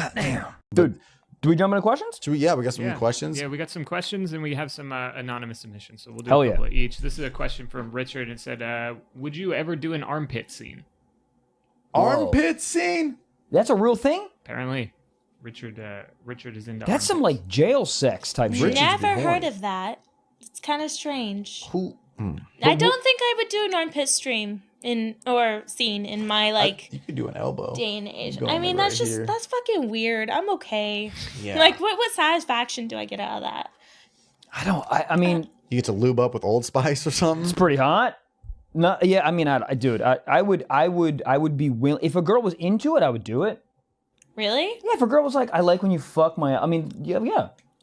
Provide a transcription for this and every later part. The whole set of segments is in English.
God damn. Dude, do we jump into questions? We got some questions. Yeah, we got some questions, and we have some anonymous submissions. So we'll do Hell a couple yeah. of each. This is a question from Richard. It said, would you ever do an armpit scene? Armpit scene? That's a real thing? Apparently, Richard is into That's some armpits. like jail sex type shit. Never heard of that. It's kind of strange. Who? I don't think I would do an armpit scene in my You could do an elbow. day and age. Go I on mean, right that's just here. that's fucking weird. I'm okay. Yeah. Like, what satisfaction do I get out of that? I mean, You get to lube up with Old Spice or something. it's pretty hot. No, yeah, I mean, I would be willing. If a girl was into it, I would do it. Really? Yeah, if a girl was like, I like when you fuck my, I mean, yeah.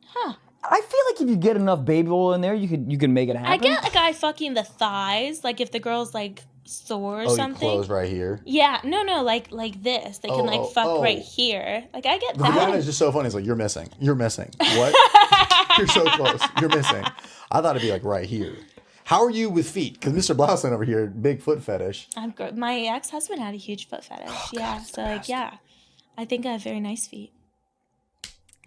Huh. I feel like if you get enough baby oil in there, you can make it happen. I get a guy fucking the thighs, like if the girl's like sore or Oh, something. you close right here. Yeah, no, like this. They can fuck right here. Like I get The guy that. is just so funny. He's like, you're missing. What? You're so close. You're missing. I thought it'd be like right here. How are you with feet? Because Mr. Blaustein over here, big foot fetish. My ex-husband had a huge foot fetish. Yeah, I think I have very nice feet.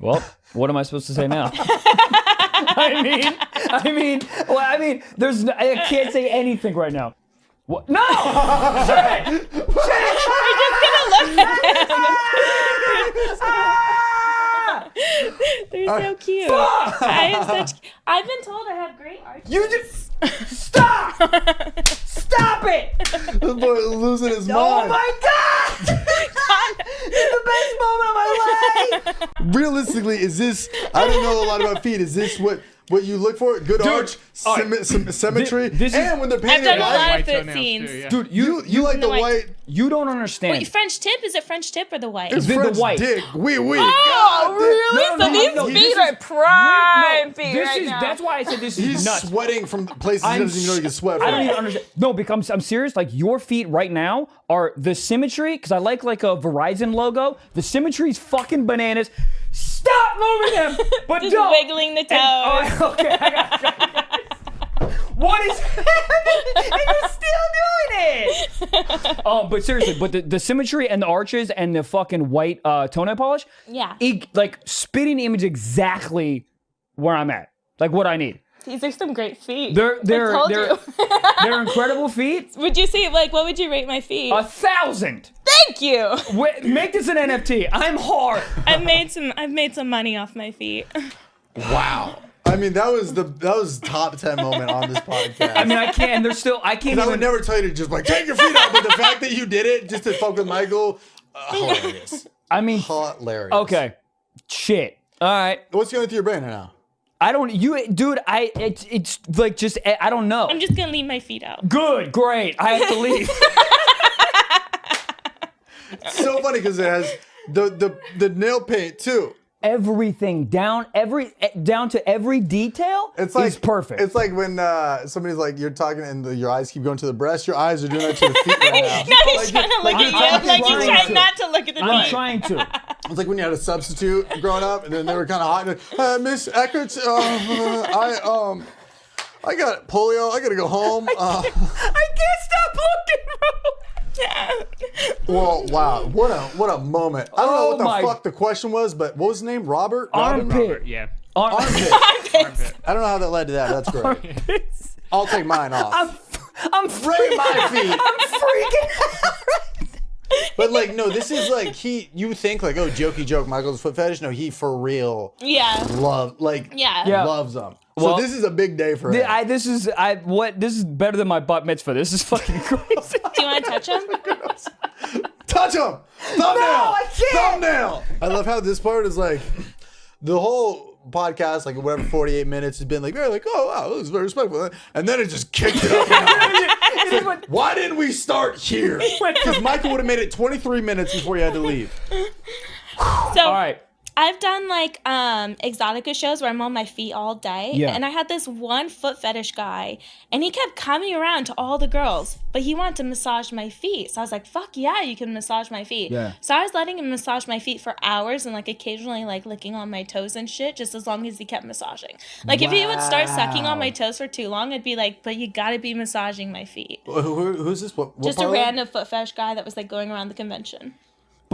Well, what am I supposed to say now? I mean, I can't say anything right now. What? No! Shit! They're so cute. I've been told I have great arches. You just stop! Stop it! This boy is losing his Oh mind. my god! It's the best moment of my life. Realistically, is this? I don't know a lot about feet. Is this what you look for? Good arch, all right. symmetry, This is- and when they're I've painted done a white. lot of White foot toenails, scenes. too, yeah. Dude, You like the No, I- white? you don't understand. Wait, French tip? Is it French tip or the white? It's been French the white. dick. Oui. Oh, really? No, So these no, feet this are is- prime No, feet this right is now. that's why I said this is He's nuts. sweating from places he doesn't even know he can sweat I from. don't even understand. No, because I'm serious. Like your feet right now are the symmetry. Because I like a Verizon logo. The symmetry's fucking bananas. Stop moving them, but Just don't. wiggling the toes. Okay, I got What is happening? And you're still doing it. But seriously, but the symmetry and the arches and the fucking white toenail polish. Yeah. Like spitting image exactly where I'm at. Like what I need. These are some great feet. They're I told you. they're incredible feet. Would you see, what would you rate my feet? 1,000. Thank you. Make this an NFT. I'm hard. I've made some money off my feet. Wow. I mean, that was top 10 moment on this podcast. I mean, I can't. I can't I would even. never tell you to just like take your feet out, but the fact that you did it just to fuck with Michael, hilarious. I mean, Hilarious. okay. Shit. All right. What's going through your brain right now? I don't. Dude. It's like just. I don't know. I'm just gonna leave my feet out. Good. Great. I have to leave. It's so funny because it has the nail paint too. Everything down to every detail is perfect. It's like when somebody's like you're talking and your eyes keep going to the breast. Your eyes are doing that to the feet right now. No, he's trying to look at you. I'm Like he's trying trying to. not to look at the I'm feet. trying to. It's like when you had a substitute growing up, and then they were kind of hot. And Miss Eckert, I got polio. I gotta go home. I can't stop looking, bro. Well, wow, what a moment. I don't know what the my- fuck the question was, but what was his name? Robert? Armpit. Robin? Yeah. Armpit. Armpits. I don't know how that led to that. That's great. I'll take mine off. I'm Rate my feet. I'm freaking out. But like, no, this is like you think like, oh, jokey joke, Michael's foot fetish. No, he for real Yeah. Yeah. loves them. Well, so this is a big day for him. This is better than my bat mitzvah. This is fucking crazy. Do you want to touch him? Touch him! Thumbnail! No, I can't! Thumbnail! I love how this part is like, the whole podcast, like whatever, 48 minutes has been like, very like, oh wow, this is very respectful. And then it just kicked it up. Why didn't we start here? Because Michael would have made it 23 minutes before you had to leave. So All right. I've done like exotica shows where I'm on my feet all day. Yeah. And I had this one foot fetish guy and he kept coming around to all the girls, but he wanted to massage my feet. So I was like, fuck yeah, you can massage my feet. Yeah. So I was letting him massage my feet for hours and like occasionally like licking on my toes and shit, just as long as he kept massaging. Like if he would start sucking on my toes for too long, I'd be like, but you gotta be massaging my feet. Who's this? What Just a parlor? random foot fetish guy that was like going around the convention.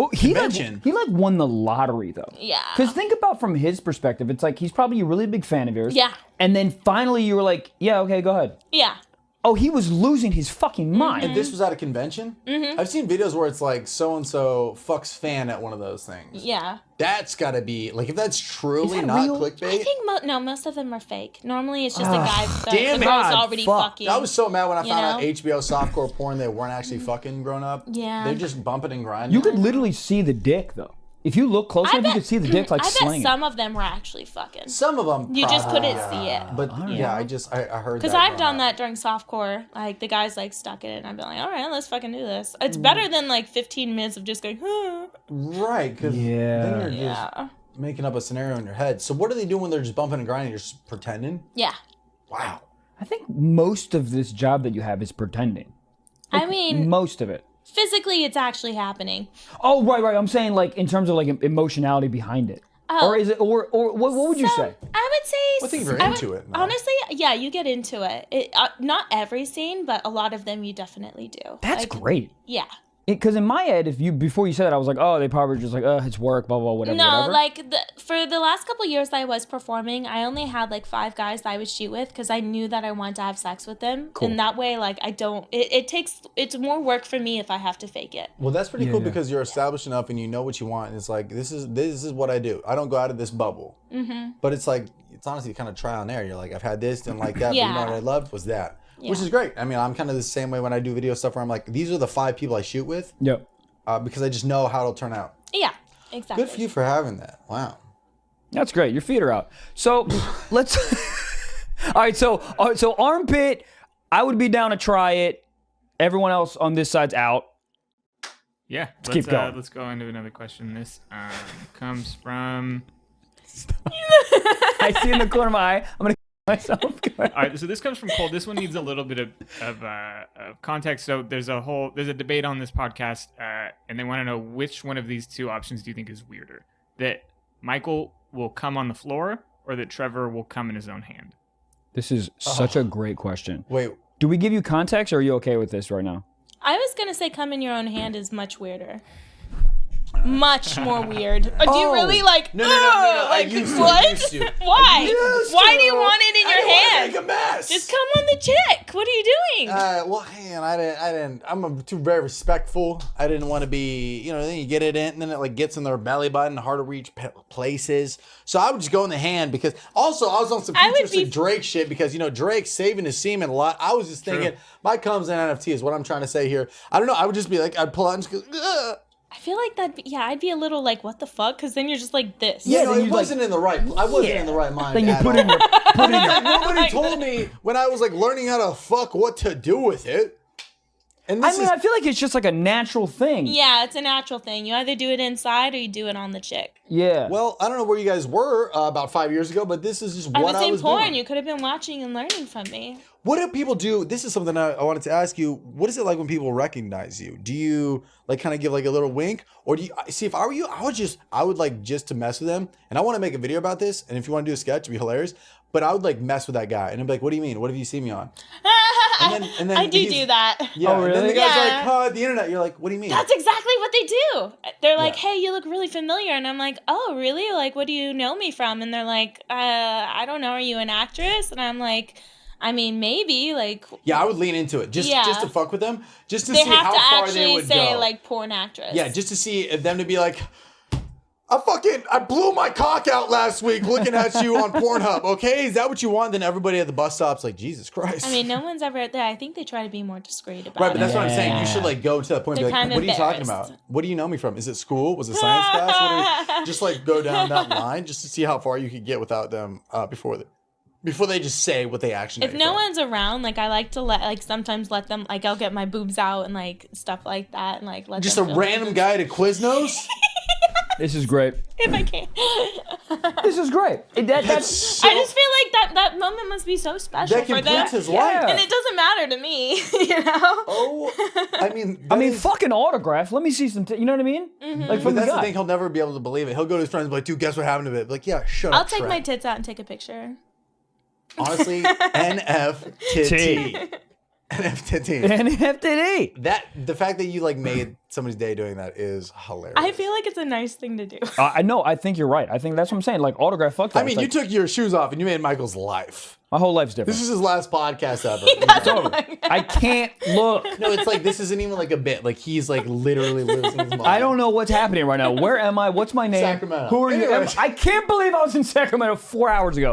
But he convention. He won the lottery though. Yeah. Because think about from his perspective, it's like he's probably a really big fan of yours. Yeah. And then finally you were like, yeah, okay, go ahead. Yeah. Oh, he was losing his fucking mind. And this was at a convention? I've seen videos where it's like so-and-so fucks fan at one of those things. Yeah. That's gotta be, like, if that's truly that not real? clickbait. I think most of them are fake. Normally it's just a guy, damn the it. girl's God, already fuck. fucking. I was so mad when I You found out know? HBO softcore porn, they weren't actually fucking grown up. Yeah. They're just bumping and grinding. You could literally see the dick though. If you look close enough, you could see the dick like I bet slinging. some of them were actually fucking. Some of them. You just probably, couldn't see it. But yeah, I heard that. Because I've growing done up. that during softcore. Like, the guys, like, stuck in it, and I've been like, all right, let's fucking do this. It's better than, like, 15 minutes of just going, huh. Right, because Yeah. then you're Yeah. just making up a scenario in your head. So what do they do when they're just bumping and grinding? You're just pretending? Yeah. Wow. I think most of this job that you have is pretending. I mean, Most of it. physically, it's actually happening. Oh, right. I'm saying like in terms of like emotionality behind it. Oh. Or is it, or what would you say? I would say. I think if you're into it, no. Honestly, yeah, you get into it. Not every scene, but a lot of them you definitely do. That's Like, great. Yeah. Because in my head, before you said that, I was like, oh, they probably just like, it's work, blah, blah, whatever, No, whatever. like for the last couple years that I was performing, I only had like 5 guys that I would shoot with because I knew that I wanted to have sex with them. Cool. And that way, like, I don't. It's more work for me if I have to fake it. Well, that's pretty cool Yeah. because you're established enough and you know what you want. And it's like, this is what I do. I don't go out of this bubble. Mm-hmm. But it's like, it's honestly kind of trial and error. You're like, I've had this, didn't like that, but you know Yeah. what I loved was that. Which Yeah. is great. I mean, I'm kind of the same way when I do video stuff where I'm like, these are the 5 people I shoot with Yep. because I just know how it'll turn out. Yeah, exactly. Good for you for having that. Wow. That's great. Your feet are out. So let's. All right. So armpit, I would be down to try it. Everyone else on this side's out. Yeah, keep going. Let's go into another question. This comes from. I see in the corner of my eye. I'm gonna myself. All right, so this comes from Cole. This one needs a little bit of context. So there's a debate on this podcast, and they want to know which one of these 2 options do you think is weirder? That Michael will come on the floor, or that Trevor will come in his own hand? This is such a great question. Wait. Do we give you context, or are you okay with this right now? I was gonna say come in your own hand is much weirder. Much more weird. Do you really like? No. Like, I used to, what? I used to. Why? Used Why to. do you want it in I your didn't wanna hand? Make a mess. Just come on the chick. What are you doing? Well, man, I didn't. I'm too very respectful. I didn't want to be, then you get it in, and then it like gets in their belly button, hard to reach places. So I would just go in the hand because also I was on some I would futuristic be- Drake shit because Drake's saving his semen a lot. I was just thinking, my comes in NFT is what I'm trying to say here. I don't know. I would just be like, I'd pull out and just go. Ugh. I feel like I'd be a little like, what the fuck? Because then you're just like this. Yeah, no, then it you, wasn't in the right. I wasn't in the right mind. Then you at put all. in your Nobody told me when I was like learning how to fuck what to do with it. And I this mean, I feel like it's just like a natural thing. Yeah, it's a natural thing. You either do it inside or you do it on the chick. Yeah. well, I don't know where you guys were about 5 years ago, but this is just I what was I in was porn. doing. You could have been watching and learning from me. What do people do? This is something I wanted to ask you. What is it like when people recognize you? Do you like kind of give like a little wink, or do you see? If I were you, I would like just to mess with them, and I want to make a video about this. And if you want to do a sketch, it'd be hilarious. But I would like mess with that guy, and I'd be like, "What do you mean? What have you seen me on?" And then I do he's- do that. Yeah. Oh, And then the really? guy's Yeah. like, the internet. You're like, "What do you mean?" That's exactly what they do. They're like, Yeah. hey, you look really familiar. And I'm like, oh, really? Like, what do you know me from? And they're like, I don't know. Are you an actress? And I'm like, I mean, maybe. Like, Yeah, I would lean into it just to fuck with them, just to they see have how to far they actually would say, go. like, porn actress. Yeah, just to see if them to be like, I blew my cock out last week looking at you on Pornhub. Okay, is that what you want? Then everybody at the bus stop's like, Jesus Christ. I mean, no one's ever there. I think they try to be more discreet about right, but that's it. what I'm saying. You should like go to that point and be They're like, kind what of are you talking embarrassed. about? What do you know me from? Is it school? Was it science class? What are you, just like go down that line just to see how far you could get without them before they just say what they actually If no one's around, like, I like to sometimes let them, like, I'll get my boobs out and, like, stuff like that. And, like, let just a them feel my random boobs. guy at a Quiznos? This is great. If I can. This is great. That's so, I just feel like that moment must be so special that for them. completes his Yeah. life. And it doesn't matter to me, you know? Oh, I mean, Fucking autograph. Let me see some. You know what I mean? Mm-hmm. Like but from the that's the guy. thing. He'll never be able to believe it. He'll go to his friends and be like, dude, guess what happened to it? Like, yeah, shut I'll up. take Trent. my tits out and take a picture. Honestly, NFTT. NFT. NFTD. That the fact that you like made somebody's day doing that is hilarious. I feel like it's a nice thing to do. I know. I think you're right. I think that's what I'm saying. Like autograph. Fuck that. I mean, It's you like, took your shoes off and you made Michael's life. my whole life's different. This is his last podcast ever. It's over. I can't look. No, it's like this isn't even like a bit. Like he's like literally losing his mind. I don't know what's happening right now. Where am I? What's my name? Sacramento. Who are you? Anyways. I can't believe I was in Sacramento 4 hours ago.